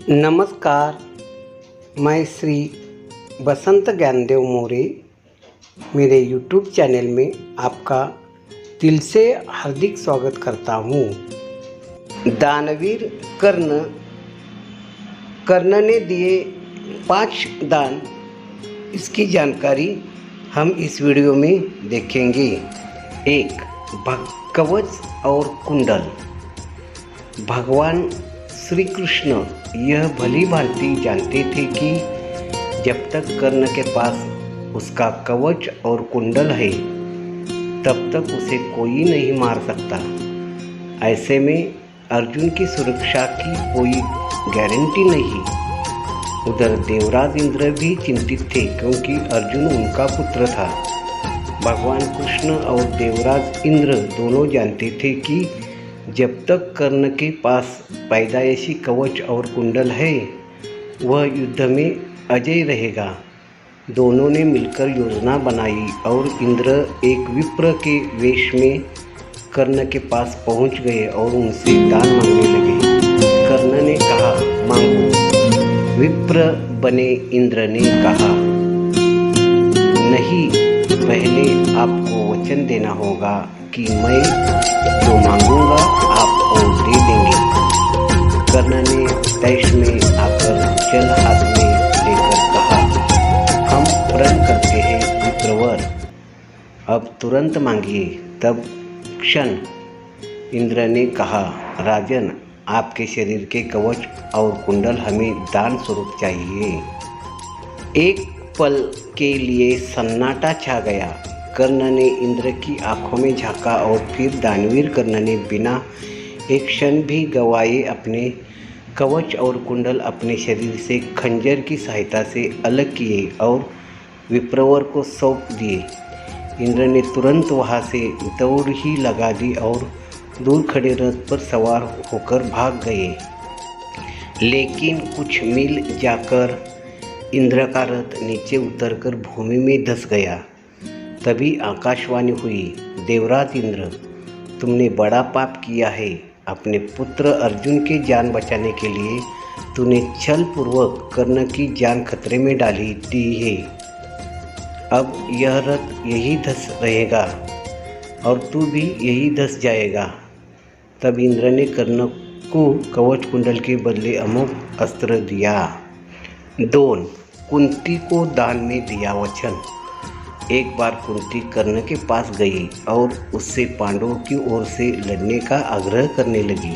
नमस्कार। मैं श्री बसंत ज्ञानदेव मोरे मेरे यूट्यूब चैनल में आपका दिल से हार्दिक स्वागत करता हूँ। दानवीर कर्ण ने दिए 5 दान, इसकी जानकारी हम इस वीडियो में देखेंगे। 1. कवच और कुंडल। भगवान श्री कृष्ण यह भली भांति जानते थे कि जब तक कर्ण के पास उसका कवच और कुंडल है तब तक उसे कोई नहीं मार सकता। ऐसे में अर्जुन की सुरक्षा की कोई गारंटी नहीं। उधर देवराज इंद्र भी चिंतित थे क्योंकि अर्जुन उनका पुत्र था। भगवान कृष्ण और देवराज इंद्र दोनों जानते थे कि जब तक कर्ण के पास पैदाइशी कवच और कुंडल है वह युद्ध में अजय रहेगा। दोनों ने मिलकर योजना बनाई और इंद्र एक विप्र के वेश में कर्ण के पास पहुंच गए और उनसे दान मांगने लगे। कर्ण ने कहा, मांगो। विप्र बने इंद्र ने कहा, नहीं, पहले आपको वचन देना होगा कि मैं जो मांगूंगा आप और दे देंगे। कर्ण ने तैश में आकर जल हाथ में लेकर कहा, हम प्रण करते हैं विप्रवर, अब तुरंत मांगिए। तब क्षण इंद्र ने कहा, राजन, आपके शरीर के कवच और कुंडल हमें दान स्वरूप चाहिए। एक पल के लिए सन्नाटा छा गया। कर्ण ने इंद्र की आंखों में झांका और फिर दानवीर कर्ण ने बिना एक क्षण भी गवाए अपने कवच और कुंडल अपने शरीर से खंजर की सहायता से अलग किए और विप्रवर को सौंप दिए। इंद्र ने तुरंत वहां से दौड़ ही लगा दी और दूर खड़े रथ पर सवार होकर भाग गए। लेकिन कुछ मील जाकर इंद्र का रथ नीचे उतरकर भूमि में धंस गया। तभी आकाशवाणी हुई, देवराज इंद्र, तुमने बड़ा पाप किया है। अपने पुत्र अर्जुन की जान बचाने के लिए तूने छल पूर्वक कर्ण की जान खतरे में डाली दी है। अब यह रथ यही धंस रहेगा और तू भी यही धंस जाएगा। तब इंद्र ने कर्ण को कवच कुंडल के बदले अमोघ अस्त्र दिया। 2. कुंती को दान में दिया वचन। एक बार कुंती कर्ण के पास गई और उससे पांडवों की ओर से लड़ने का आग्रह करने लगी।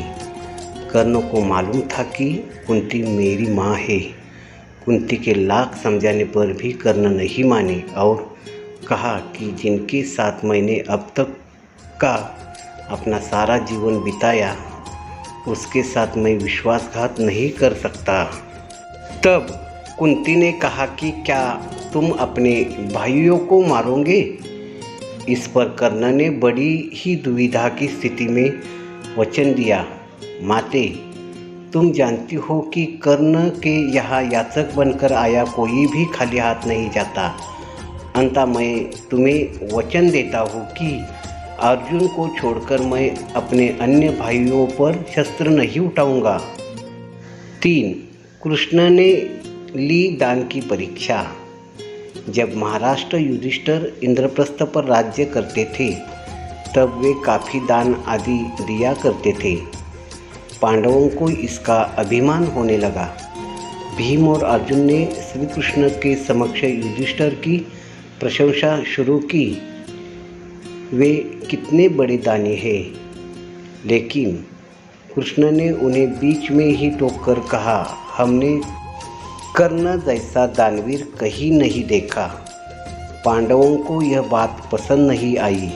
कर्ण को मालूम था कि कुंती मेरी माँ है। कुंती के लाख समझाने पर भी कर्ण नहीं माने और कहा कि जिनके साथ मैंने अब तक का अपना सारा जीवन बिताया उसके साथ मैं विश्वासघात नहीं कर सकता। तब कुंती ने कहा कि क्या तुम अपने भाइयों को मारोगे? इस पर कर्ण ने बड़ी ही दुविधा की स्थिति में वचन दिया, माते, तुम जानती हो कि कर्ण के यहाँ याचक बनकर आया कोई भी खाली हाथ नहीं जाता। अंततः मैं तुम्हें वचन देता हूँ कि अर्जुन को छोड़कर मैं अपने अन्य भाइयों पर शस्त्र नहीं उठाऊंगा। 3. कृष्ण ने ली दान की परीक्षा। जब महाराष्ट्र युधिष्ठिर इंद्रप्रस्थ पर राज्य करते थे तब वे काफ़ी दान आदि दिया करते थे। पांडवों को इसका अभिमान होने लगा। भीम और अर्जुन ने श्री कृष्ण के समक्ष युधिष्ठिर की प्रशंसा शुरू की, वे कितने बड़े दानी हैं। लेकिन कृष्ण ने उन्हें बीच में ही टोककर कहा, हमने कर्ण जैसा दानवीर कहीं नहीं देखा। पांडवों को यह बात पसंद नहीं आई।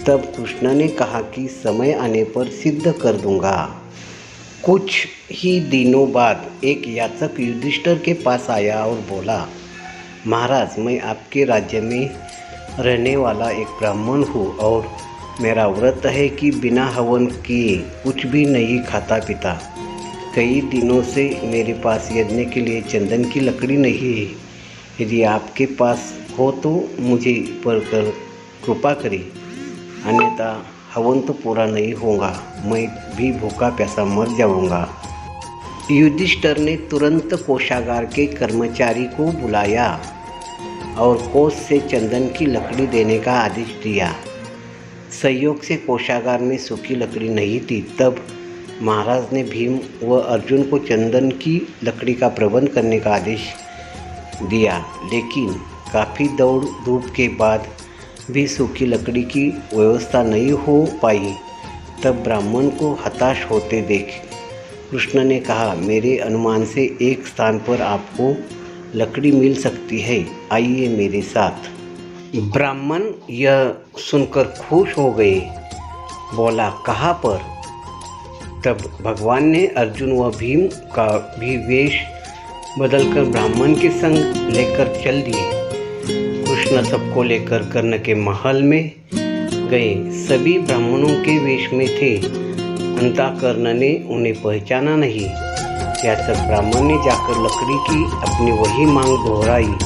तब कृष्ण ने कहा कि समय आने पर सिद्ध कर दूंगा। कुछ ही दिनों बाद एक याचक युधिष्ठिर के पास आया और बोला, महाराज, मैं आपके राज्य में रहने वाला एक ब्राह्मण हूँ और मेरा व्रत है कि बिना हवन किए कुछ भी नहीं खाता पीता। कई दिनों से मेरे पास यज्ञ के लिए चंदन की लकड़ी नहीं है। यदि आपके पास हो तो मुझे पर कृपा करें, अन्यथा हवन तो पूरा नहीं होगा, मैं भी भूखा प्यासा मर जाऊंगा। युधिष्ठिर ने तुरंत कोषागार के कर्मचारी को बुलाया और कोष से चंदन की लकड़ी देने का आदेश दिया। संयोग से कोषागार में सूखी लकड़ी नहीं थी। तब महाराज ने भीम व अर्जुन को चंदन की लकड़ी का प्रबंध करने का आदेश दिया, लेकिन काफ़ी दौड़ धूप के बाद भी सूखी लकड़ी की व्यवस्था नहीं हो पाई। तब ब्राह्मण को हताश होते देख कृष्ण ने कहा, मेरे अनुमान से एक स्थान पर आपको लकड़ी मिल सकती है, आइए मेरे साथ। ब्राह्मण यह सुनकर खुश हो गए, बोला, कहाँ पर? तब भगवान ने अर्जुन व भीम का भी वेश बदलकर ब्राह्मण के संग लेकर चल दिए। कृष्ण सबको लेकर कर्ण के महल में गए। सभी ब्राह्मणों के वेश में थे, अंततः कर्ण ने उन्हें पहचाना नहीं। याचक ब्राह्मण ने जाकर लकड़ी की अपनी वही मांग दोहराई।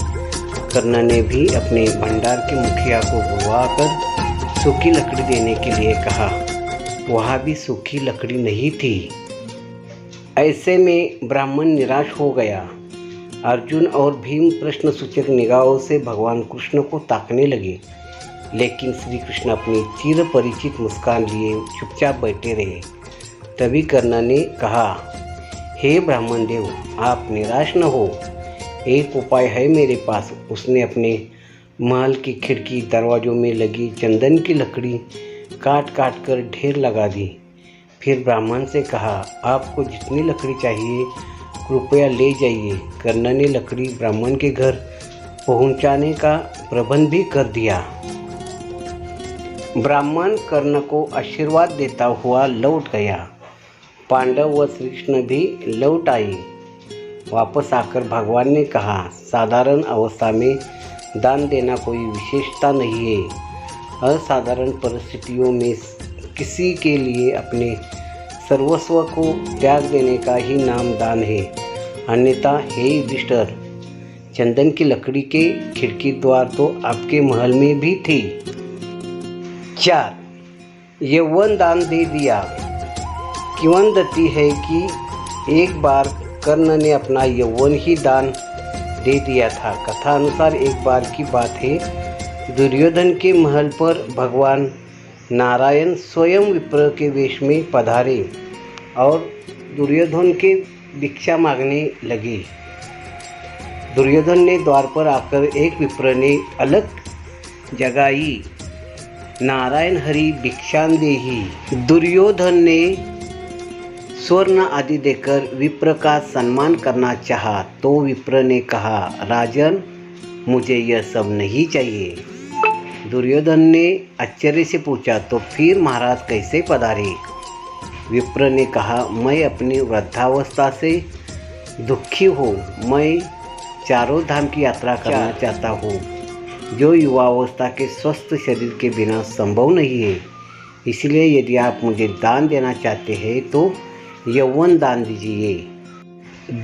कर्ण ने भी अपने भंडार के मुखिया को बुलवाकर सूखी लकड़ी देने के लिए कहा। वहाँ भी सूखी लकड़ी नहीं थी। ऐसे में ब्राह्मण निराश हो गया। अर्जुन और भीम प्रश्नसूचक निगाहों से भगवान कृष्ण को ताकने लगे, लेकिन श्री कृष्ण अपनी चिर परिचित मुस्कान लिए चुपचाप बैठे रहे। तभी कर्ण ने कहा, हे ब्राह्मण देव, आप निराश न हो, एक उपाय है मेरे पास। उसने अपने महल की खिड़की दरवाजों में लगी चंदन की लकड़ी काट काट कर ढेर लगा दी। फिर ब्राह्मण से कहा, आपको जितनी लकड़ी चाहिए कृपया ले जाइए। कर्ण ने लकड़ी ब्राह्मण के घर पहुंचाने का प्रबंध भी कर दिया। ब्राह्मण कर्ण को आशीर्वाद देता हुआ लौट गया। पांडव व श्री कृष्ण भी लौट आए। वापस आकर भगवान ने कहा, साधारण अवस्था में दान देना कोई विशेषता नहीं है। असाधारण परिस्थितियों में किसी के लिए अपने सर्वस्व को त्याग देने का ही नाम दान है। अन्यथा हे युधिष्ठिर, चंदन की लकड़ी के खिड़की द्वार तो आपके महल में भी थी। 4. यौवन दान दे दिया। किंवदंती है कि एक बार कर्ण ने अपना यौवन ही दान दे दिया था। कथा अनुसार एक बार की बात है, दुर्योधन के महल पर भगवान नारायण स्वयं विप्र के वेश में पधारे और दुर्योधन के भिक्षा मांगने लगे। दुर्योधन ने द्वार पर आकर एक विप्र ने अलग जगाई, नारायण हरि भिक्षां देहि। दुर्योधन ने स्वर्ण आदि देकर विप्र का सम्मान करना चाहा, तो विप्र ने कहा, राजन, मुझे यह सब नहीं चाहिए। दुर्योधन ने आश्चर्य से पूछा, तो फिर महाराज कैसे पधारे? विप्र ने कहा, मैं अपनी वृद्धावस्था से दुखी हूँ। मैं चारों धाम की यात्रा करना चाहता हूँ, जो युवावस्था के स्वस्थ शरीर के बिना संभव नहीं है। इसलिए यदि आप मुझे दान देना चाहते हैं तो यौवन दान दीजिए।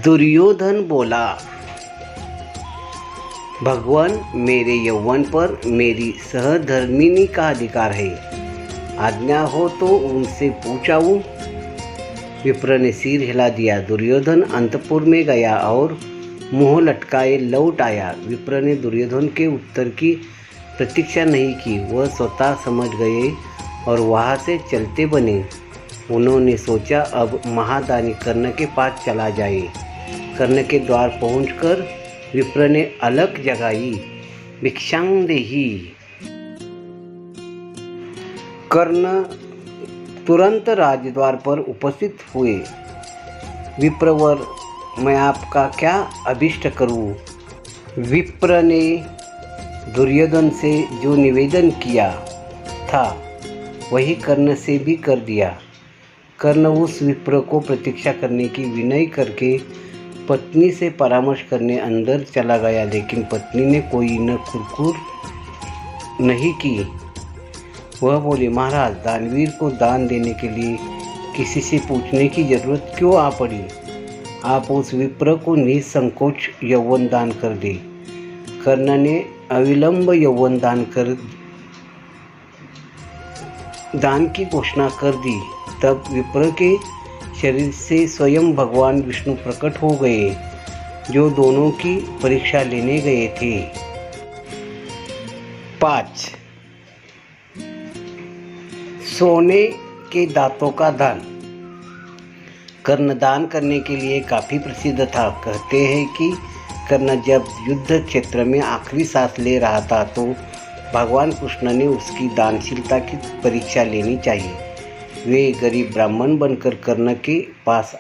दुर्योधन बोला, भगवान, मेरे यौवन पर मेरी सहधर्मिणी का अधिकार है, आज्ञा हो तो उनसे पूछाऊं। विप्र ने सिर हिला दिया। दुर्योधन अंतपुर में गया और मुंह लटकाए लौट आया। विप्र ने दुर्योधन के उत्तर की प्रतीक्षा नहीं की, वह स्वतः समझ गए और वहाँ से चलते बने। उन्होंने सोचा, अब महादानी कर्ण के पास चला जाए। कर्ण के द्वार पहुंचकर विप्र ने अलग जगाई, भिक्षां देहि। कर्ण तुरंत राजद्वार पर उपस्थित हुए। विप्रवर, मैं आपका क्या अभिष्ट करूं? विप्र ने दुर्योधन से जो निवेदन किया था वही कर्ण से भी कर दिया। कर्ण उस विप्र को प्रतीक्षा करने की विनय करके पत्नी से परामर्श करने अंदर चला गया, लेकिन पत्नी ने कोई न कुरकुर नहीं की। वह बोली, महाराज, दानवीर को दान देने के लिए किसी से पूछने की जरूरत क्यों आ पड़ी? आप उस विप्र को निसंकोच यौवन दान कर दे। कर्ण ने अविलंब यौवन दान की घोषणा कर दी। तब विप्र के शरीर से स्वयं भगवान विष्णु प्रकट हो गए, जो दोनों की परीक्षा लेने गए थे। 5. सोने के दांतों का दान। कर्ण दान करने के लिए काफ़ी प्रसिद्ध था। कहते हैं कि कर्ण जब युद्ध क्षेत्र में आखिरी सांस ले रहा था तो भगवान कृष्ण ने उसकी दानशीलता की परीक्षा लेनी चाहिए। वे गरीब ब्राह्मण बनकर कर्ण के पास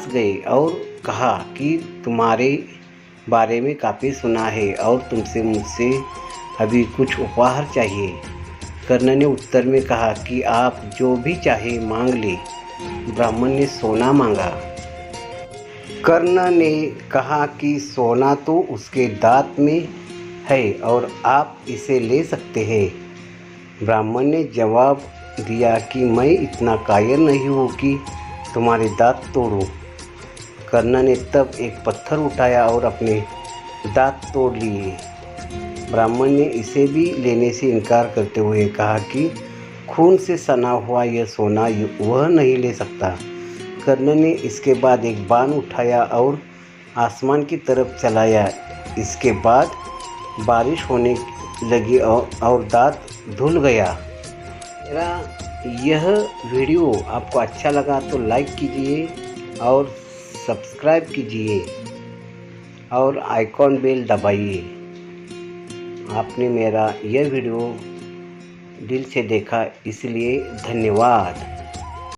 गए और कहा कि तुम्हारे बारे में काफ़ी सुना है और तुमसे मुझसे अभी कुछ उपहार चाहिए। कर्ण ने उत्तर में कहा कि आप जो भी चाहे मांग ले। ब्राह्मण ने सोना मांगा। कर्ण ने कहा कि सोना तो उसके दांत में है और आप इसे ले सकते हैं। ब्राह्मण ने जवाब दिया कि मैं इतना कायर नहीं हूँ कि तुम्हारे दांत तोड़ूं। कर्ण ने तब एक पत्थर उठाया और अपने दांत तोड़ लिए। ब्राह्मण ने इसे भी लेने से इनकार करते हुए कहा कि खून से सना हुआ यह सोना वह नहीं ले सकता। कर्ण ने इसके बाद एक बाण उठाया और आसमान की तरफ चलाया। इसके बाद बारिश होने लगी और दांत धुल गया। मेरा यह वीडियो आपको अच्छा लगा तो लाइक कीजिए और सब्सक्राइब कीजिए और आइकॉन बेल दबाइए। आपने मेरा यह वीडियो दिल से देखा इसलिए धन्यवाद।